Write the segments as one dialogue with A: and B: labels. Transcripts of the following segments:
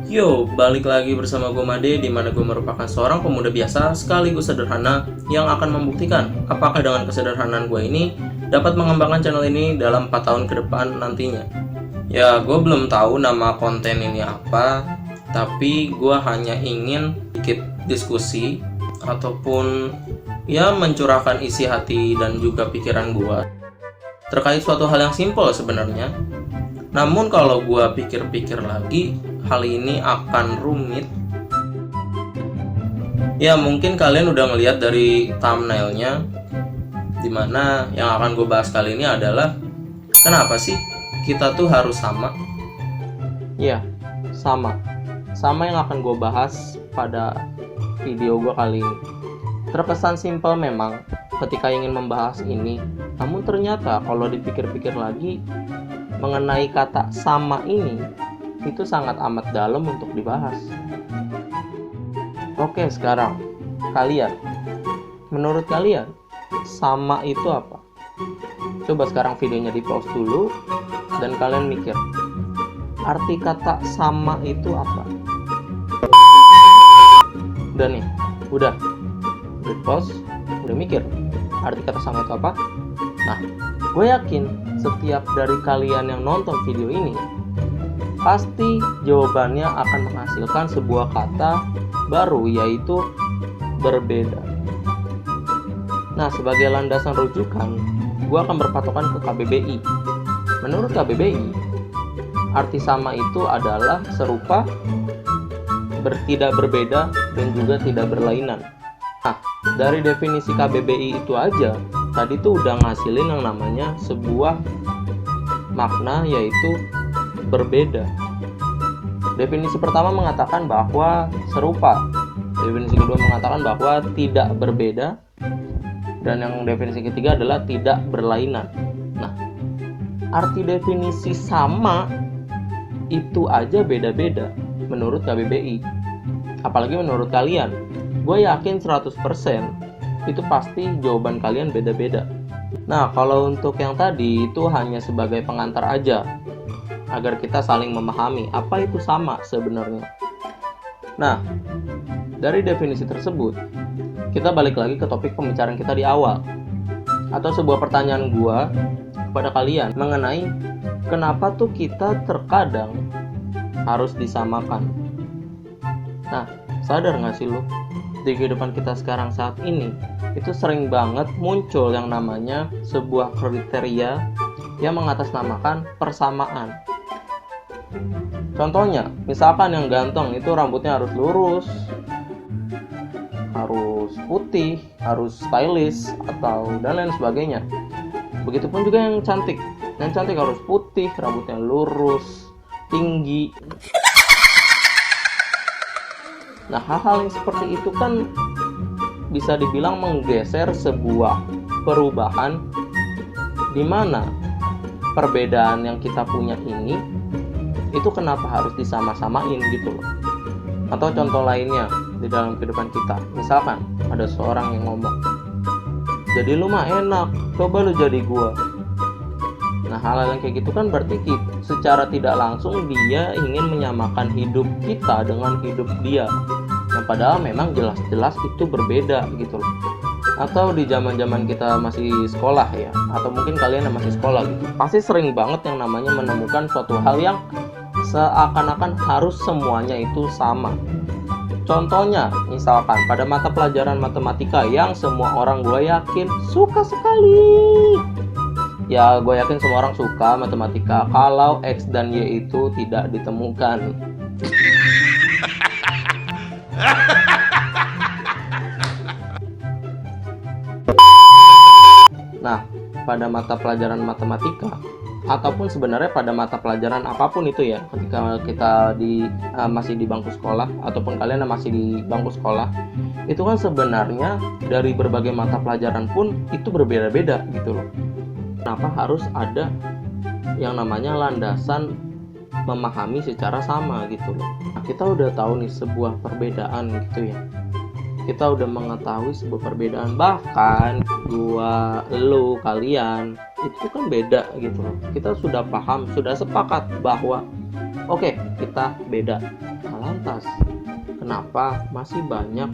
A: Yo, balik lagi bersama gue Made, di mana gue merupakan seorang pemuda biasa sekaligus sederhana yang akan membuktikan apakah dengan kesederhanaan gue ini dapat mengembangkan channel ini dalam 4 tahun ke depan nantinya. Ya, gue belum tahu nama konten ini apa, tapi gue hanya ingin sedikit diskusi ataupun ya mencurahkan isi hati dan juga pikiran gue terkait suatu hal yang simpel sebenarnya. Namun kalau gue pikir-pikir lagi, hal ini akan rumit. Ya mungkin kalian udah ngelihat dari thumbnailnya, dimana yang akan gue bahas kali ini adalah kenapa sih kita tuh harus sama? Ya, sama yang akan gue bahas pada video gue kali ini. Terkesan simpel memang ketika ingin membahas ini, namun ternyata kalau dipikir-pikir lagi, mengenai kata sama ini itu sangat amat dalam untuk dibahas. Oke, sekarang menurut kalian sama itu apa? Coba sekarang videonya di pause dulu dan kalian mikir, arti kata sama itu apa? Udah di pause, udah mikir arti kata sama itu apa? Nah, gue yakin setiap dari kalian yang nonton video ini pasti jawabannya akan menghasilkan sebuah kata baru, yaitu berbeda. Nah, sebagai landasan rujukan, gue akan berpatokan ke KBBI. Menurut KBBI, arti sama itu adalah serupa, tidak berbeda, dan juga tidak berlainan. Nah, dari definisi KBBI itu aja, tadi tuh udah ngasilin yang namanya sebuah makna, yaitu berbeda. Definisi pertama mengatakan bahwa serupa, definisi kedua mengatakan bahwa tidak berbeda, dan yang definisi ketiga adalah tidak berlainan. Nah, arti definisi sama itu aja beda-beda menurut KBBI. Apalagi menurut kalian. Gue yakin 100% itu pasti jawaban kalian beda-beda. Nah, kalau untuk yang tadi itu hanya sebagai pengantar aja, agar kita saling memahami apa itu sama sebenarnya. Nah, dari definisi tersebut, kita balik lagi ke topik pembicaraan kita di awal, atau sebuah pertanyaan gue kepada kalian mengenai kenapa tuh kita terkadang harus disamakan. Nah, sadar gak sih lo? Di kehidupan kita sekarang saat ini itu sering banget muncul yang namanya sebuah kriteria yang mengatasnamakan persamaan. Contohnya, misalkan yang ganteng itu rambutnya harus lurus, harus putih, harus stylish, atau dan lain sebagainya. Begitupun juga yang cantik harus putih, rambutnya lurus, tinggi. Nah, hal-hal yang seperti itu kan bisa dibilang menggeser sebuah perubahan di mana perbedaan yang kita punya ini itu kenapa harus disama-samain gitu loh. Atau contoh lainnya di dalam kehidupan kita, misalkan ada seorang yang ngomong, jadi lu mah enak, coba lu jadi gua. Nah, hal-hal yang kayak gitu kan berarti secara tidak langsung dia ingin menyamakan hidup kita dengan hidup dia. Nah, padahal memang jelas-jelas itu berbeda gitu loh. Atau di zaman-zaman kita masih sekolah ya, atau mungkin kalian yang masih sekolah gitu, pasti sering banget yang namanya menemukan suatu hal yang seakan-akan harus semuanya itu sama. Contohnya, misalkan pada mata pelajaran matematika yang semua orang gue yakin suka sekali. Ya, gue yakin semua orang suka matematika kalau X dan Y itu tidak ditemukan. Nah, pada mata pelajaran matematika ataupun sebenarnya pada mata pelajaran apapun itu ya, ketika kita masih di bangku sekolah ataupun kalian masih di bangku sekolah, itu kan sebenarnya dari berbagai mata pelajaran pun itu berbeda-beda gitu loh. Kenapa harus ada yang namanya landasan memahami secara sama gitu loh. Nah, kita udah tahu nih sebuah perbedaan gitu ya. kita udah mengetahui sebuah perbedaan, bahkan gua, lu, kalian itu kan beda gitu loh. Kita sudah paham, sudah sepakat bahwa oke, kita beda. Lantas kenapa masih banyak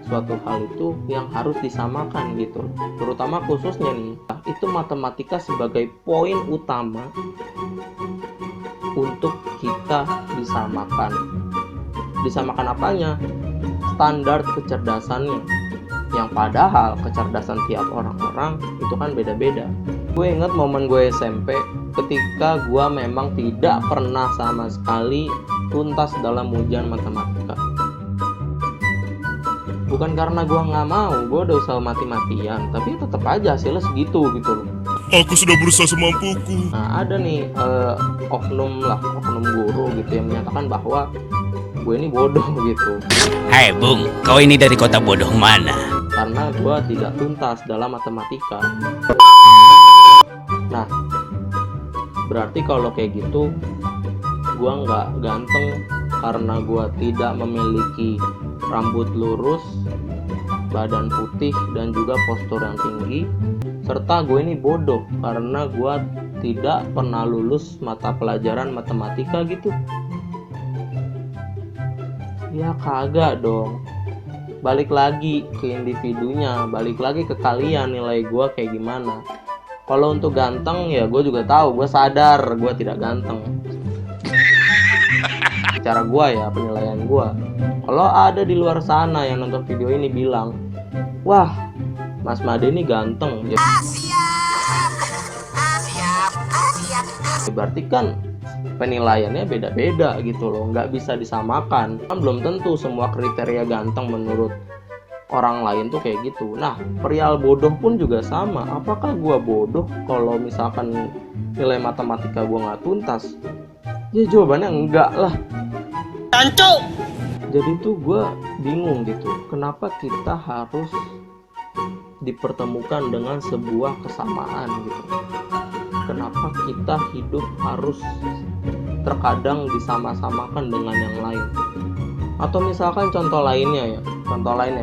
A: suatu hal itu yang harus disamakan gitu, terutama khususnya nih itu matematika sebagai poin utama untuk kita disamakan. Disamakan apanya? Standar kecerdasannya, yang padahal kecerdasan tiap orang-orang itu kan beda-beda. Gue inget momen gue SMP ketika gue memang tidak pernah sama sekali tuntas dalam ujian matematika. Bukan karena gue nggak mau, gue udah usaha mati-matian, tapi tetap aja hasilnya segitu gitu loh.
B: Aku sudah berusaha semampuku.
A: Nah ada nih oknum guru gitu yang menyatakan bahwa gue ini bodoh gitu.
C: Hai Bung, kau ini dari kota bodoh mana?
A: Karena gue tidak tuntas dalam matematika. Nah, berarti kalau kayak gitu gue nggak ganteng karena gue tidak memiliki rambut lurus, badan putih, dan juga postur yang tinggi. Serta gue ini bodoh karena gue tidak pernah lulus mata pelajaran matematika gitu. Ya kagak dong. Balik lagi ke individunya, balik lagi ke kalian nilai gue kayak gimana. Kalau untuk ganteng ya gue juga tahu, gue sadar gue tidak ganteng. Cara gue ya, penilaian gue. Kalau ada di luar sana yang nonton video ini bilang, wah Mas Made ini ganteng ya, berarti kan penilaiannya beda-beda gitu loh, nggak bisa disamakan. Kan belum tentu semua kriteria ganteng menurut orang lain tuh kayak gitu. Nah, perihal bodoh pun juga sama. Apakah gua bodoh kalau misalkan nilai matematika gua nggak tuntas? Ya jawabannya enggak lah.
C: Tancu!
A: Jadi tuh gua bingung gitu, kenapa kita harus dipertemukan dengan sebuah kesamaan gitu. Kenapa kita hidup harus terkadang disama-samakan dengan yang lain? Atau misalkan contoh lainnya,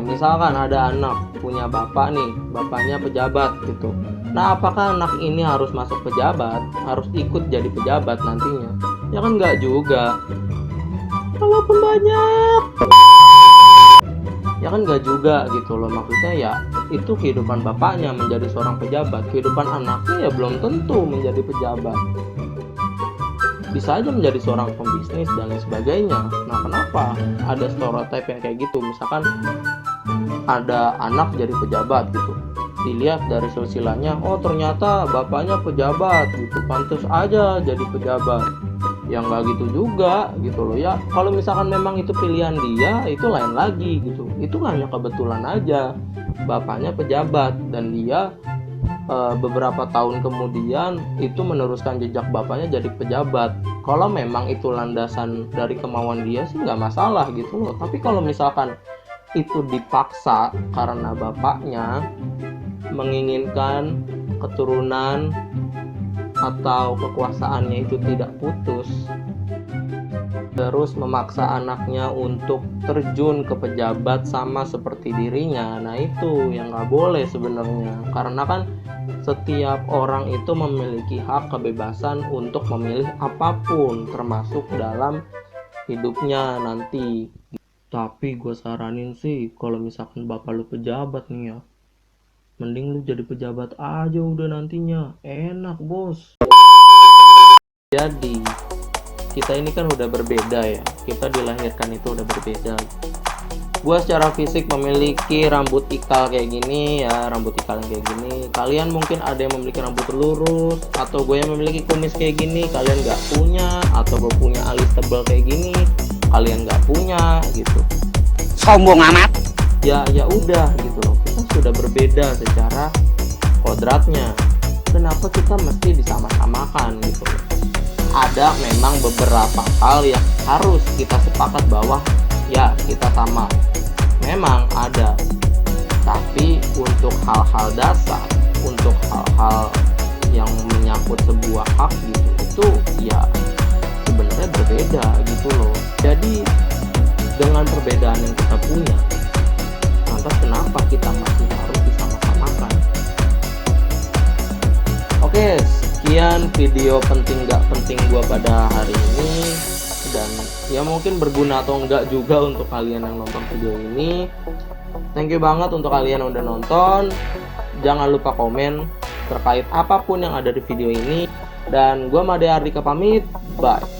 A: misalkan ada anak punya bapak nih, bapaknya pejabat gitu. Nah, apakah anak ini harus masuk pejabat, harus ikut jadi pejabat nantinya? Ya kan nggak juga. Walaupun banyak, ya kan nggak juga gitu loh. Maksudnya ya itu kehidupan bapaknya menjadi seorang pejabat, kehidupan anaknya ya belum tentu menjadi pejabat. Bisa aja menjadi seorang pembisnis dan lain sebagainya. Nah, kenapa ada stereotype yang kayak gitu? Misalkan ada anak jadi pejabat gitu, dilihat dari silsilahnya, oh ternyata bapaknya pejabat gitu, pantas aja jadi pejabat. Ya nggak gitu juga gitu loh ya. Kalau misalkan memang itu pilihan dia, itu lain lagi gitu. Itu hanya kebetulan aja bapaknya pejabat dan dia beberapa tahun kemudian itu meneruskan jejak bapaknya jadi pejabat. Kalau memang itu landasan dari kemauan dia sih nggak masalah gitu loh. Tapi kalau misalkan itu dipaksa karena bapaknya menginginkan keturunan atau kekuasaannya itu tidak putus, terus memaksa anaknya untuk terjun ke pejabat sama seperti dirinya, nah itu yang nggak boleh sebenarnya. Karena kan setiap orang itu memiliki hak kebebasan untuk memilih apapun termasuk dalam hidupnya nanti. Tapi gue saranin sih, kalau misalkan bapak lu pejabat nih ya, mending lu jadi pejabat aja udah nantinya, enak bos. Jadi kita ini kan udah berbeda ya, kita dilahirkan itu udah berbeda. Gua secara fisik memiliki rambut ikal kayak gini ya, rambut ikal yang kayak gini. Kalian mungkin ada yang memiliki rambut lurus, atau gue yang memiliki kumis kayak gini kalian nggak punya, atau gue punya alis tebal kayak gini kalian nggak punya gitu.
C: Sombong amat.
A: Ya udah gitu loh, kita sudah berbeda secara kodratnya. Kenapa kita mesti disama-samakan gitu loh? Ada memang beberapa hal yang harus kita sepakat bahwa ya kita sama, memang ada. Tapi untuk hal-hal dasar, untuk hal-hal yang menyangkut sebuah hak gitu, itu ya sebenarnya berbeda gitu loh. Jadi dengan perbedaan yang kita punya, Oke, sekian video penting gak penting gua pada hari ini. Dan ya mungkin berguna atau enggak juga untuk kalian yang nonton video ini. Thank you banget untuk kalian yang udah nonton. Jangan lupa komen terkait apapun yang ada di video ini. Dan gua Made Ardika pamit. Bye.